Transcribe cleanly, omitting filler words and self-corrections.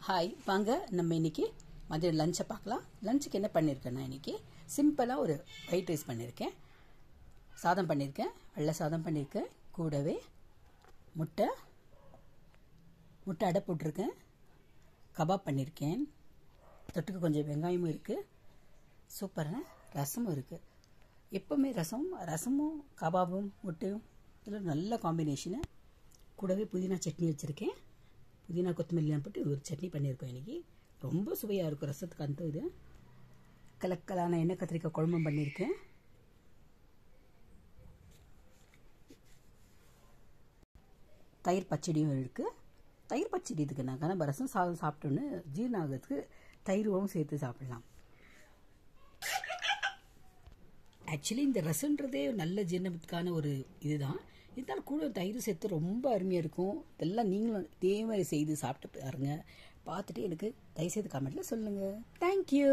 Hi, வாங்க நம்ம இன்னைக்கு மதியம் லஞ்சை பார்க்கலாம். லஞ்சுக்கு என்ன பண்ணியிருக்கேன்னா, இன்னைக்கு சிம்பிளாக ஒரு ஒயிட் ரைஸ் பண்ணியிருக்கேன், சாதம் பண்ணியிருக்கேன், வெள்ளை சாதம் பண்ணியிருக்கேன், கூடவே முட்டை அடை போட்டிருக்கேன், கபாப் பண்ணியிருக்கேன், தொட்டுக்கு கொஞ்சம் வெங்காயமும் இருக்குது, சூப்பரான ரசமும் இருக்குது. எப்போவுமே ரசமும் கபாபும் முட்டையும் இதில் நல்ல காம்பினேஷனு. கூடவே புதினா சட்னி வச்சுருக்கேன், புதினா கொத்தமல்லிலாம் போட்டு ஒரு சட்னி பண்ணியிருக்கோம். இன்றைக்கி ரொம்ப சுவையாக இருக்கும் ரசத்துக்கு. அந்த இது கலக்கலான எண்ணெய் கத்திரிக்காய் குழம்பும் பண்ணியிருக்கேன். தயிர் பச்சடியும் இருக்குது. தயிர் பச்சடி இதுக்கு நாங்கள் நம்ம ரசம் சாதம் சாப்பிட்டோன்னு ஜீரணம் ஆகிறதுக்கு தயிரும் சேர்த்து சாப்பிடலாம். ஆக்சுவலி இந்த ரசன்றதே நல்ல ஜீரணத்துக்கான ஒரு இதுதான். இருந்தாலும் கூட தயிர் சேர்த்து ரொம்ப அருமையாக இருக்கும். இதெல்லாம் நீங்களும் இதே மாதிரி செய்து சாப்பிட்டு பாருங்க. பார்த்துட்டு எனக்கு தயவு செய்து கமெண்ட்டில் சொல்லுங்கள். தேங்க்யூ.